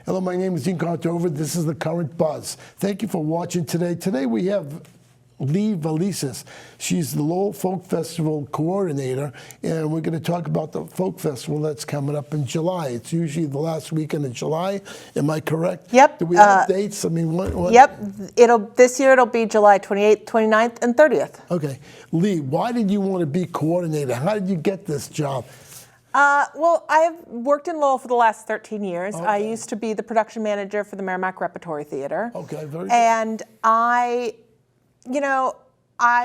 Hello, my name is Dean Contover. This is The Current Buzz. Thank you for watching today. Today we have Viliesis. She's the Lowell Folk Festival coordinator, and we're going to talk about the folk festival that's coming up in July. It's usually the last weekend of July. Am I correct? Yep. Do we have dates? I mean, what? Yep. This year it'll be July 28th, 29th, and 30th. Okay. Lee, why did you want to be coordinator? How did you get this job? Well, I've worked in Lowell for the last 13 years. Okay. I used to be the production manager for the Merrimack Repertory Theater. Okay, very good. And I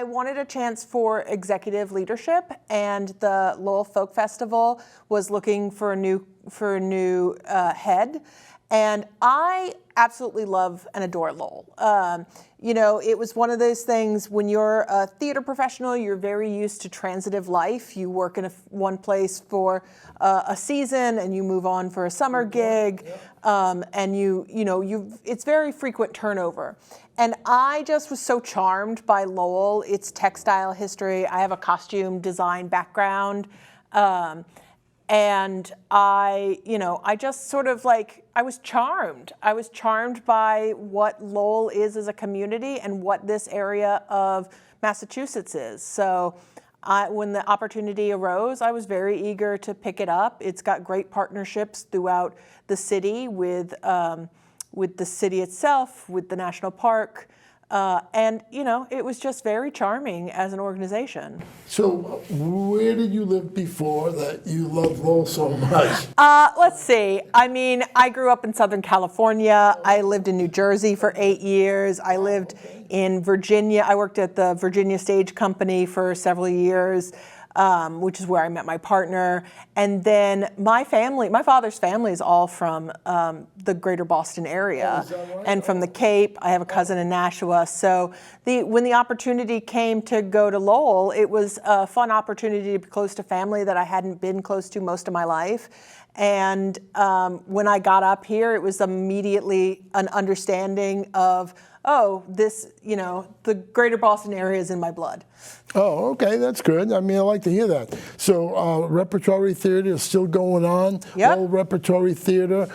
wanted a chance for executive leadership, and the Lowell Folk Festival was looking for a new head. And I absolutely love and adore Lowell. It was one of those things when you're a theater professional, you're very used to transitive life. You work in one place for a season, and you move on for a summer gig, and it's very frequent turnover. And I just was so charmed by Lowell, its textile history. I have a costume design background. And I just sort of I was charmed. I was charmed by what Lowell is as a community and what this area of Massachusetts is. So when the opportunity arose, I was very eager to pick it up. It's got great partnerships throughout the city with the city itself, with the national park. And it was just very charming as an organization. So where did you live before that you love Lowell so much? Let's see. I mean, I grew up in Southern California. I lived in New Jersey for 8 years. I lived in Virginia. I worked at the Virginia Stage Company for several years, which is where I met my partner. And then my father's family is all from the greater Boston area. Oh, is that right? And from the Cape. I have a cousin in Nashua. So when the opportunity came to go to Lowell, it was a fun opportunity to be close to family that I hadn't been close to most of my life. And when I got up here, it was immediately an understanding of, the greater Boston area is in my blood. Oh, okay, that's good. I mean, I like to hear that. So repertory theater is still going on. Yep. Lowell Repertory Theater.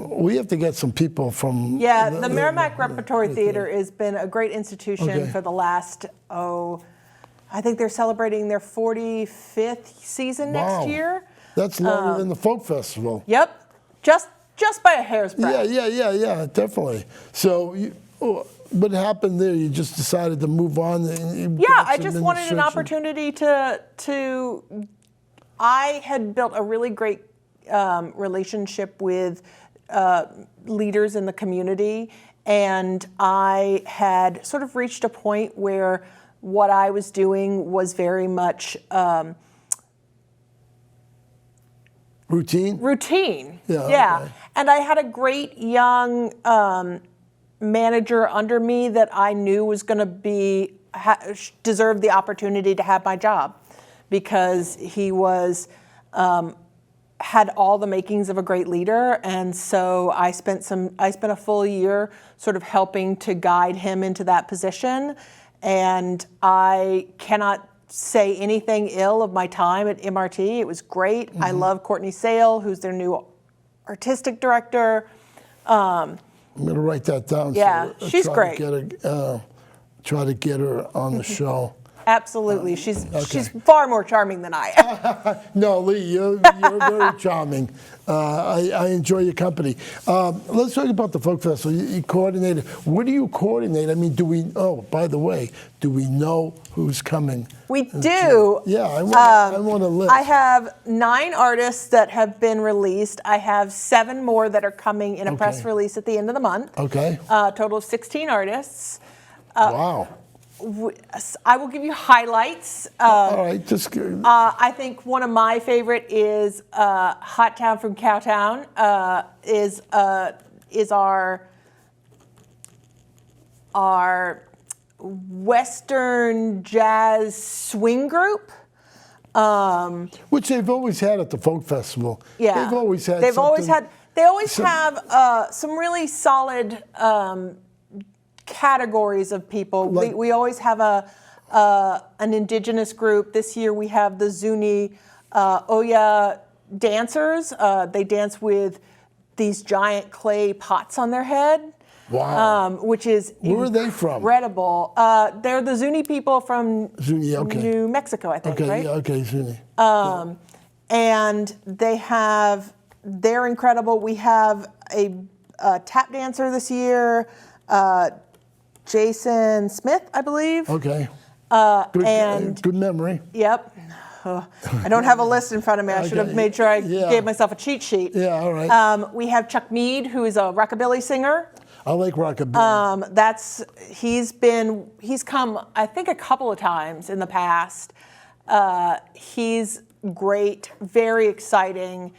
We have to get some people from... Yeah, the Merrimack Repertory Theater has been a great institution for the last, I think they're celebrating their 45th season next year. That's longer than the Folk Festival. Yep, just by a hair's breadth. Yeah, definitely. So what happened there? You just decided to move on? I just wanted an opportunity to. I had built a really great relationship with leaders in the community, and I had sort of reached a point where what I was doing was very much routine. Yeah. Okay. And I had a great young manager under me that I knew was going to deserve the opportunity to have my job, because he was had all the makings of a great leader. And so I spent a full year sort of helping to guide him into that position. And I cannot say anything ill of my time at MRT. It was great. Mm-hmm. I love Courtney Sale, who's their new artistic director. I'm going to write that down. Yeah, so she's great. Try to get her on the show. Absolutely. She's far more charming than I am. No, Lee, you're very charming. I enjoy your company. Let's talk about the Folk Festival. You coordinated. What do you coordinate? I mean, by the way, do we know who's coming? We do. Yeah, I want a list. I have 9 artists that have been released. I have 7 more that are coming in a press release at the end of the month. Okay. A total of 16 artists. Wow. I will give you highlights. All right, just good. I think one of my favorite is Hot Town from Cowtown. Is our Western jazz swing group. Which they've always had at the Folk Festival. Yeah, they've always had. They always have some really solid categories of people. We always have an indigenous group. This year we have the Zuni Oya dancers. They dance with these giant clay pots on their head. Wow. Which is Where are they from? incredible. They're the Zuni people from Zuni, okay. New Mexico, I think, Okay, right? yeah, okay, Zuni. And they're incredible. We have a tap dancer this year, Jason Smith, I believe. Okay. And good memory. Yep. I don't have a list in front of me. I should have made sure I gave myself a cheat sheet. Yeah, all right. We have Chuck Mead, who is a rockabilly singer. I like rockabilly. He's come, I think, a couple of times in the past. He's great, very exciting.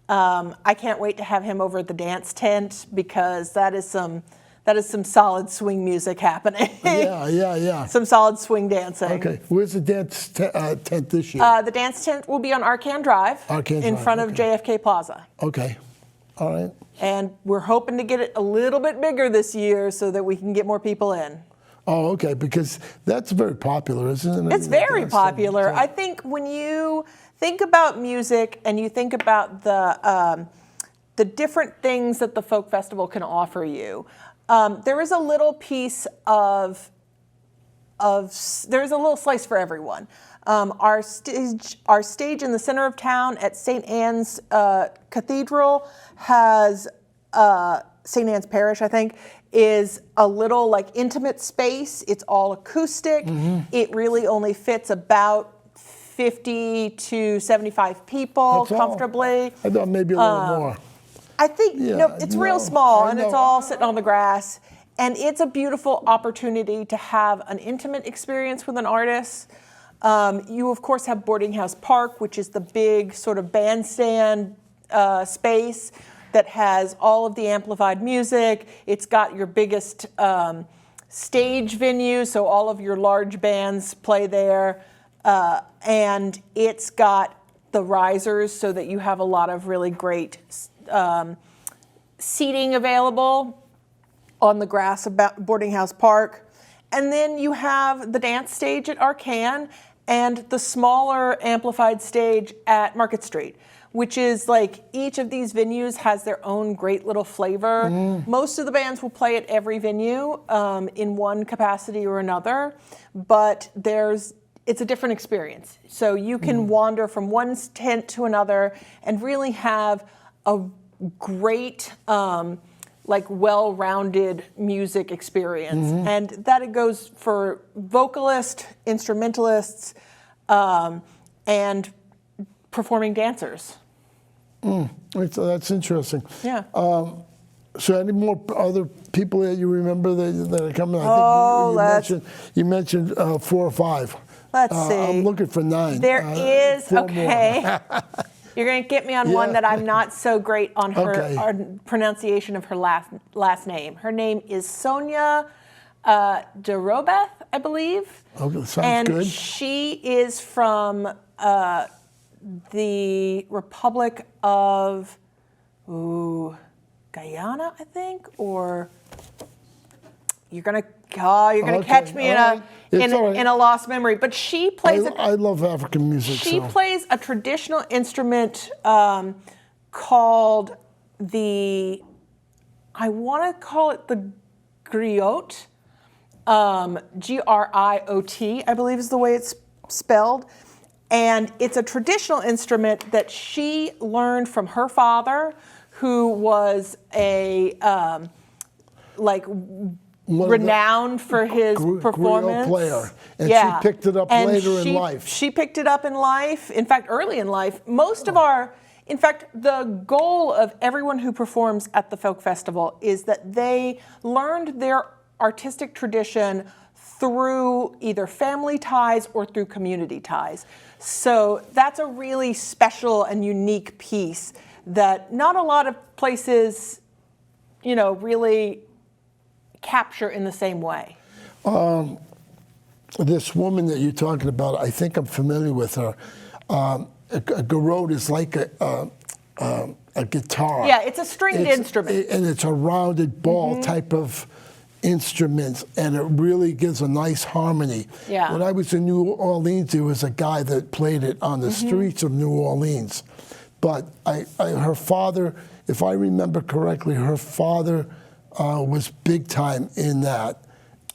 I can't wait to have him over at the dance tent because that is some solid swing music happening. Yeah. Some solid swing dancing. Okay. Where's the dance tent this year? The dance tent will be on Arcan Drive in front of JFK Plaza. Okay. All right. And we're hoping to get it a little bit bigger this year so that we can get more people in. Oh, okay, because that's very popular, isn't it? It's very popular. I think when you think about music and you think about the different things that the folk festival can offer you, there is a little piece there's a little slice for everyone. Our stage in the center of town at St. Anne's Cathedral has, St. Anne's Parish, I think, is a little like intimate space. It's all acoustic. It really only fits about 50 to 75 people comfortably. I thought maybe a little more. I think it's real small, and it's all sitting on the grass. And it's a beautiful opportunity to have an intimate experience with an artist. You, of course, have Boarding House Park, which is the big sort of bandstand space that has all of the amplified music. It's got your biggest stage venue, so all of your large bands play there. And it's got the risers so that you have a lot of really great seating available on the grass about Boarding House Park. And then you have the dance stage at Arcan and the smaller amplified stage at Market Street, which is like each of these venues has their own great little flavor. Most of the bands will play at every venue in one capacity or another, but it's a different experience. So you can wander from one tent to another and really have a great, well-rounded music experience. And that it goes for vocalists, instrumentalists, and performing dancers. That's interesting. Yeah. So any more other people that you remember that are coming? I think you mentioned 4 or 5. Let's see. I'm looking for 9. There is, 4 okay. more. You're going to get me on one that I'm not so great on her pronunciation of her last name. Her name is Sonia Derobeth, I believe. Okay, sounds and good. She is from the Republic of Guyana, I think, or you're gonna catch me in a lost memory. But she plays. I love African music. She plays a traditional instrument called I want to call it the griot, Griot, I believe is the way it's spelled. And it's a traditional instrument that she learned from her father, who was a renowned for his performance. Griot player, and she picked it up later in life. She picked it up in life. In fact, early in life, in fact, the goal of everyone who performs at the folk festival is that they learned their artistic tradition through either family ties or through community ties. So that's a really special and unique piece that not a lot of places, really capture in the same way. This woman that you're talking about, I think I'm familiar with her. A garrote is like a guitar. Yeah, it's a stringed instrument. And it's a rounded ball type of instrument, and it really gives a nice harmony. Yeah. When I was in New Orleans, there was a guy that played it on the streets of New Orleans. but her father, if I remember correctly, her father was big time in that.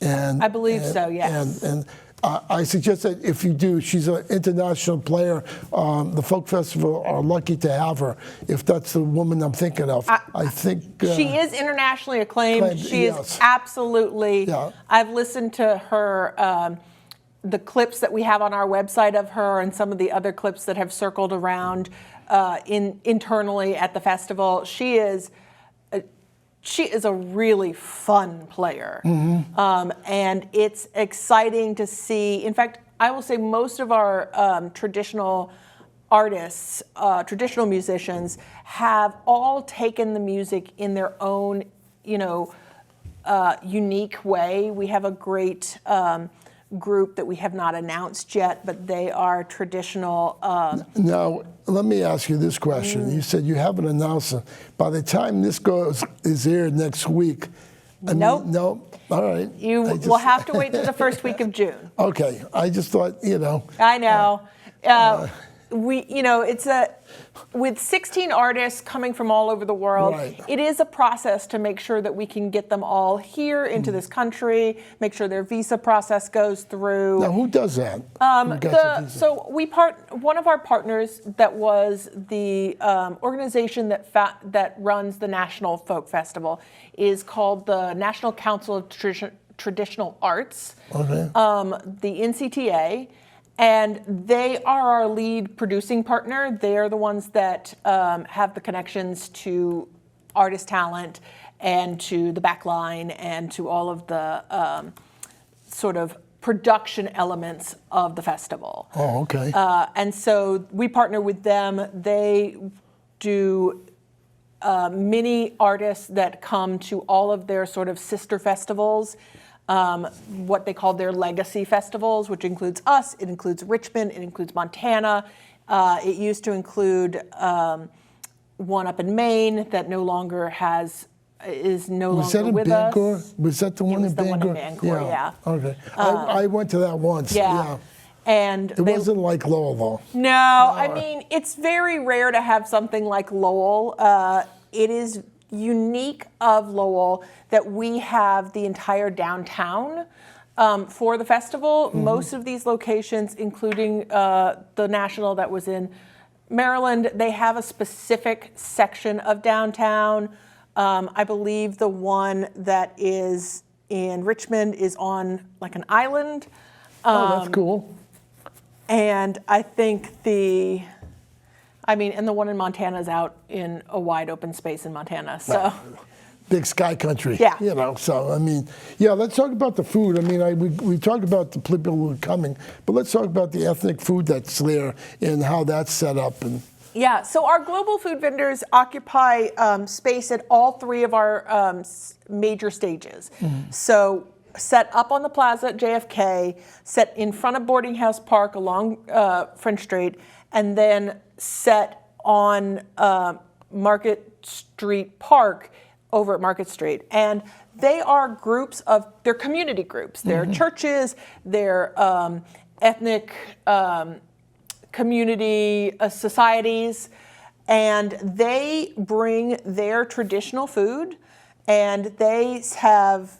And I believe so, yes. And I suggest that if you do, she's an international player. The Folk Festival are lucky to have her, if that's the woman I'm thinking of. I think... she is internationally acclaimed. She is absolutely... Yeah. I've listened to her, the clips that we have on our website of her and some of the other clips that have circled around internally at the festival. She is a really fun player. And it's exciting to see. In fact, I will say most of our traditional artists, traditional musicians, have all taken the music in their own, unique way. We have a great group that we have not announced yet, but they are traditional. Now, let me ask you this question. You said you haven't announced it. By the time this is aired next week, Nope. No, all right. You will have to wait till the first week of June. Okay, I just thought, I know. It's with 16 artists coming from all over the world, right. It is a process to make sure that we can get them all here into this country, make sure their visa process goes through. Now, who does that? One of our partners that was the organization that runs the National Folk Festival is called the National Council of Traditional Arts, Okay. the NCTA. And they are our lead producing partner. They are the ones that have the connections to artist talent and to the back line and to all of the sort of production elements of the festival. Oh, okay. And so we partner with them. They do many artists that come to all of their sort of sister festivals. What they call their legacy festivals, which includes us, it includes Richmond, it includes Montana. It used to include one up in Maine that is no longer with Bangor? us. Was that the one in Bangor? One in Bangor, yeah. Okay. I went to that once. Yeah. And it wasn't like Lowell, though. No, I mean, it's very rare to have something like Lowell. It is unique of Lowell that we have the entire downtown for the festival. Most of these locations, including the National that was in Maryland, they have a specific section of downtown. I believe the one that is in Richmond is on like an island. That's cool. And I think and the one in Montana is out in a wide open space in Montana. So, big sky country. Yeah. Let's talk about the food. We talked about the people who are coming, but let's talk about the ethnic food that's there and how that's set up. Yeah, so our global food vendors occupy space at all three of our major stages. So set up on the plaza at JFK, set in front of Boarding House Park along French Street, and then set on Market Street Park over at Market Street. And they are they're community groups. They're churches, they're ethnic community societies, and they bring their traditional food, and they have,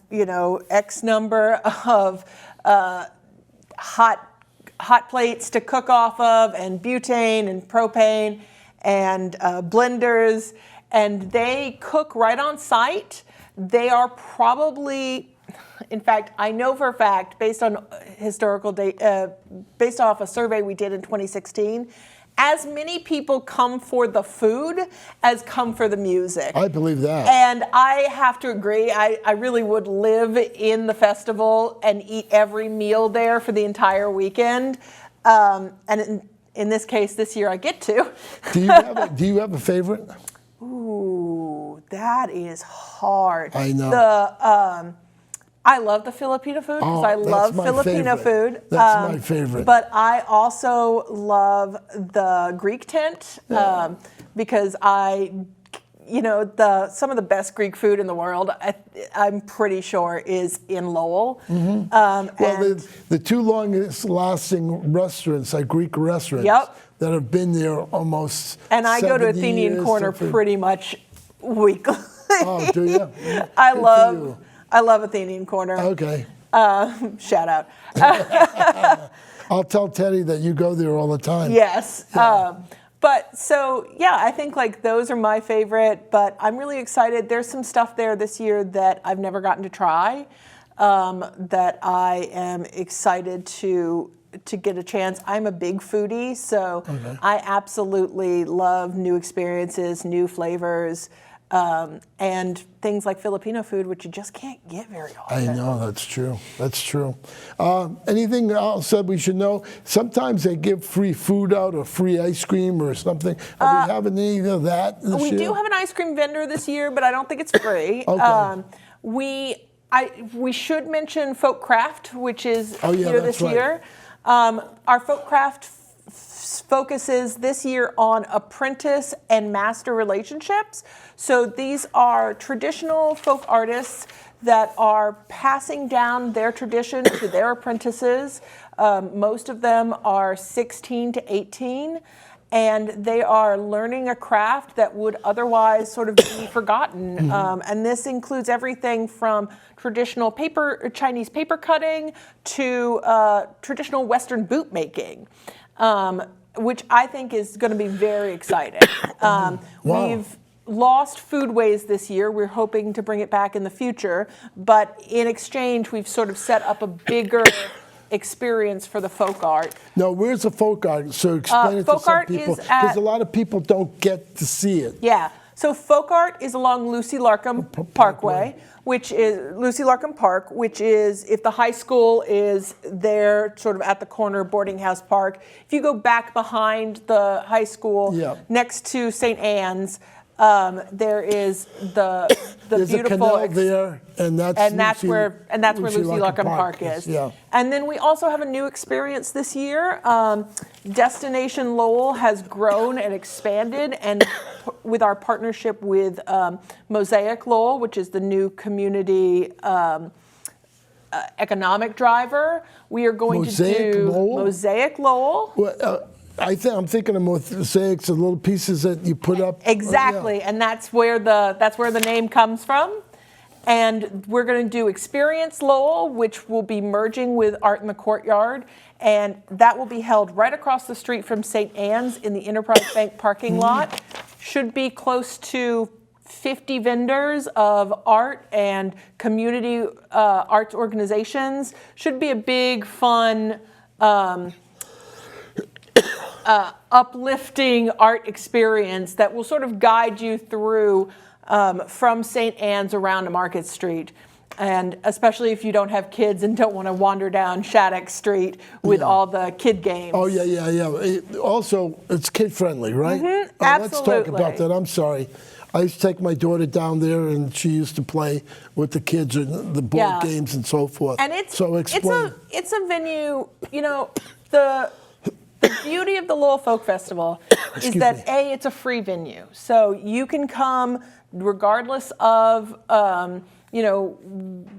X number of hot plates to cook off of, and butane and propane and blenders, and they cook right on site. They are probably, in fact, I know for a fact, based on historical data, based off a survey we did in 2016, as many people come for the food as come for the music. I believe that. And I have to agree. I really would live in the festival and eat every meal there for the entire weekend. And in this case, this year I get to. Do you have a favorite? Ooh, that is hard. I know. I love the Filipino food because I love Filipino food. That's my favorite. But I also love the Greek tent because some of the best Greek food in the world, I'm pretty sure, is in Lowell. Well, the two longest lasting restaurants are Greek restaurants that have been there almost And I go to 70 Athenian years, Corner something. pretty much weekly. Oh, do you? I Good for love you. I love Athenian Corner. Okay. Shout out. I'll tell Teddy that you go there all the time. Yes. But so, yeah, I think like those are my favorite, but I'm really excited. There's some stuff there this year that I've never gotten to try that I am excited to get a chance. I'm a big foodie, so I absolutely love new experiences, new flavors, and things like Filipino food, which you just can't get very often. I know, that's true. That's true. Anything else that we should know? Sometimes they give free food out or free ice cream or something. Are we having any of that this year? We do have an ice cream vendor this year, but I don't think it's free. Okay. We should mention Folk Craft, which is here that's this right. year. Our Folk Craft focuses this year on apprentice and master relationships. So these are traditional folk artists that are passing down their tradition to their apprentices. Most of them are 16 to 18, and they are learning a craft that would otherwise sort of be forgotten. And this includes everything from traditional Chinese paper cutting to traditional Western boot making. Which I think is going to be very exciting. We've lost foodways this year. We're hoping to bring it back in the future. But in exchange, we've sort of set up a bigger experience for the folk art. No, where's the folk art? So explain it to folk some art people. is Because a lot of people don't get to see it. Yeah. So folk art is along Lucy Larcom Parkway, which is Lucy Larcom Park, which is if the high school is there, sort of at the corner of Boarding House Park. If you go back behind the high school, next to St. Anne's, there is There's beautiful a canal there, and that's where Lucy Larcom Park is. Yeah. And then we also have a new experience this year. Destination Lowell has grown and expanded, and with our partnership with Mosaic Lowell, which is the new community economic driver, we are going to do Mosaic Lowell. Well, I'm thinking of mosaics, the little pieces that you put up. Exactly, and that's where the name comes from. And we're going to do Experience Lowell, which will be merging with Art in the Courtyard, and that will be held right across the street from St. Anne's in the Enterprise Bank parking lot. Should be close to 50 vendors of art and community arts organizations. Should be a big, fun, uplifting art experience that will sort of guide you through from St. Anne's around to Market Street. And especially if you don't have kids and don't want to wander down Shattuck Street with all the kid games. Oh, yeah. Also, it's kid-friendly, right? Absolutely. Let's talk about that. I'm sorry. I used to take my daughter down there, and she used to play with the kids and the board games and so forth. And it's a venue, the beauty of the Lowell Folk Festival is that it's a free venue. So you can come regardless of the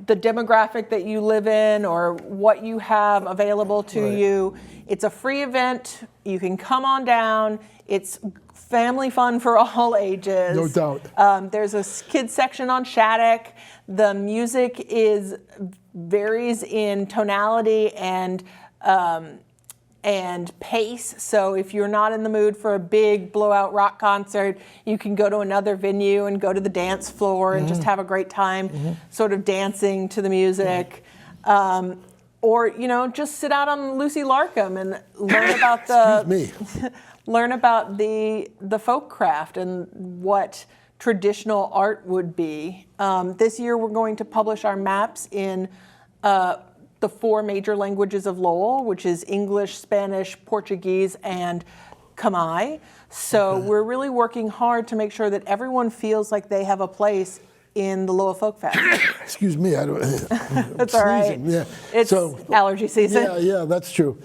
demographic that you live in or what you have available to you. It's a free event. You can come on down. It's family fun for all ages. No doubt. There's a kids section on Shattuck. The music varies in tonality and pace. So if you're not in the mood for a big blowout rock concert, you can go to another venue and go to the dance floor and just have a great time sort of dancing to the music. Or, just sit out on Lucy Larcom and learn about learn about the folk craft and what traditional art would be. This year we're going to publish our maps in the 4 major languages of Lowell, which is English, Spanish, Portuguese, and Khmer. So we're really working hard to make sure that everyone feels like they have a place in the Lowell Folk Fest. Excuse me, I don't. That's all right. Yeah. It's allergy season. Yeah, that's true.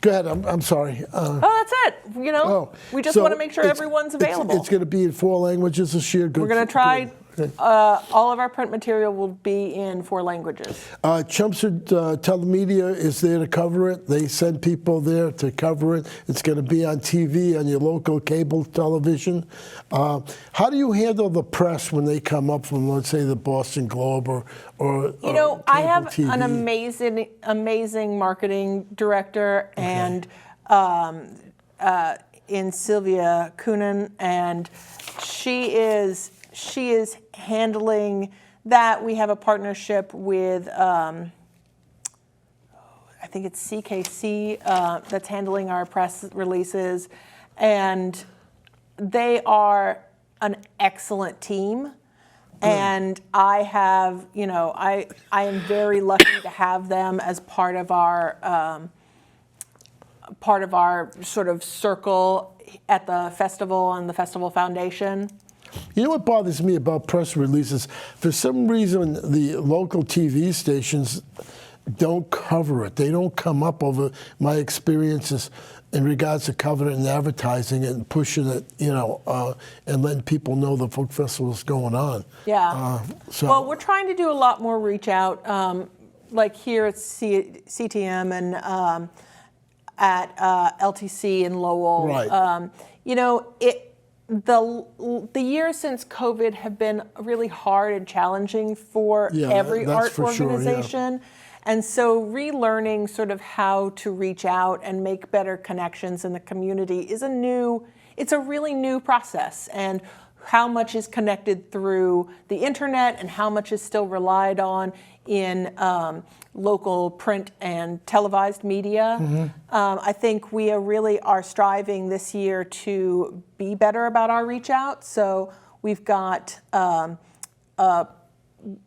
Go ahead. I'm sorry. Oh, that's it. You know, we just so want to make sure everyone's available. It's going to be in 4 languages this year. Good. We're going to try. Okay. All of our print material will be in 4 languages. Chelmsford Telemedia is there to cover it. They send people there to cover it. It's going to be on TV, on your local cable television. How do you handle the press when they come up from, let's say, the Boston Globe or you know, I have TV? an amazing marketing director and in Sylvia Coonan, and she is handling that. We have a partnership with, I think it's CKC, that's handling our press releases. And they are an excellent team. And I have, you know, I am very lucky to have them as part of our sort of circle at the festival and the Festival Foundation. You know what bothers me about press releases? For some reason, the local TV stations don't cover it. They don't come up over my experiences in regards to covering it and advertising it and pushing it, you know, and letting people know the folk festival is going on. Yeah. Well, we're trying to do a lot more reach out, like here at CTM and at LTC in Lowell. Right. You know, the years since COVID have been really hard and challenging for every art organization. Sure, and so relearning sort of how to reach out and make better connections in the community is it's a really new process. And how much is connected through the internet and how much is still relied on in local print and televised media. Mm-hmm. I think we really are striving this year to be better about our reach out. So we've got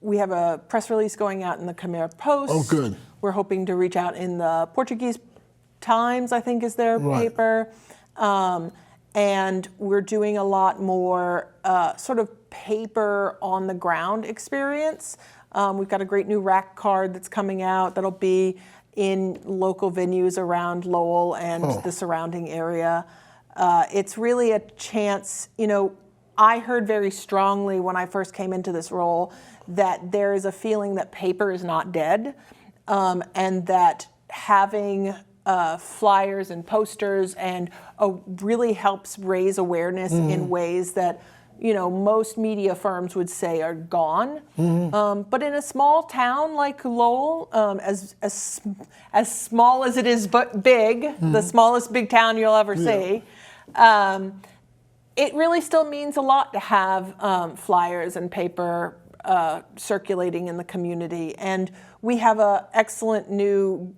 we have a press release going out in the Khmer Post. Oh, good. We're hoping to reach out in the Portuguese Times, I think is their paper. And we're doing a lot more sort of paper on the ground experience. We've got a great new rack card that's coming out that'll be in local venues around Lowell and the surrounding area. It's really a chance, you know, I heard very strongly when I first came into this role that there is a feeling that paper is not dead, and that having flyers and posters and really helps raise awareness in ways that, you know, most media firms would say are gone. But in a small town like Lowell, as small as it is but big, the smallest big town you'll ever see, it really still means a lot to have flyers and paper circulating in the community. And we have an excellent new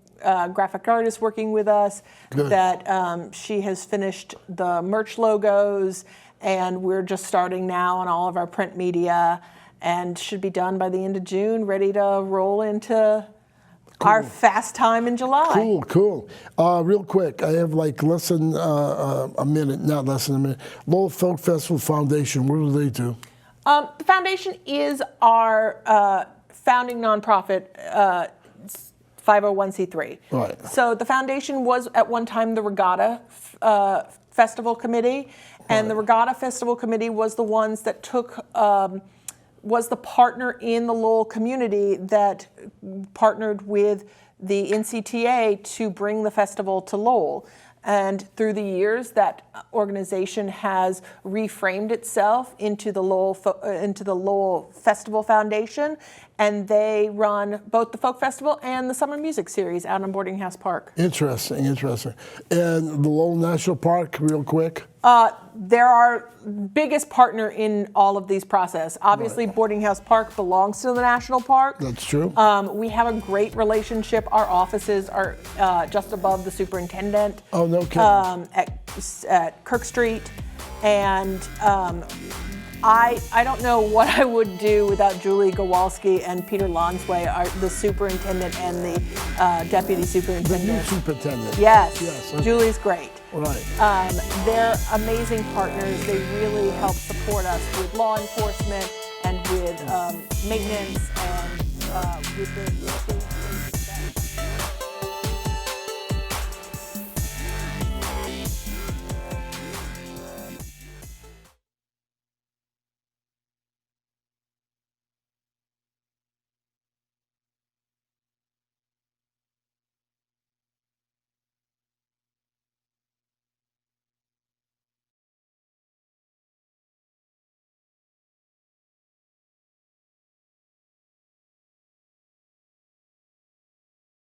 graphic artist working with us. Good. That she has finished the merch logos, and we're just starting now on all of our print media and should be done by the end of June, ready to roll into our fast time in July. Cool. Real quick, I have like less than a minute, not less than a minute. Lowell Folk Festival Foundation, what do they do? The foundation is our founding nonprofit 501c3. Right. So the foundation was at one time the Regatta Festival Committee, and the Regatta Festival Committee was the ones that was the partner in the Lowell community that partnered with the NCTA to bring the festival to Lowell. And through the years, that organization has reframed itself into the Lowell Festival Foundation, and they run both the Folk Festival and the Summer Music Series out on Boarding House Park. Interesting. And the Lowell National Park, real quick? They're our biggest partner in all of these processes. Obviously, Boarding House Park belongs to the National Park. That's true. We have a great relationship. Our offices are just above the superintendent. Oh, no kidding. At Kirk Street. And I don't know what I would do without Julie Gawalski and Peter Lonsway, the superintendent and the deputy superintendent. The new superintendent. Yes. Okay. Julie's great. Right. They're amazing partners. They really help support us with law enforcement and with maintenance and with the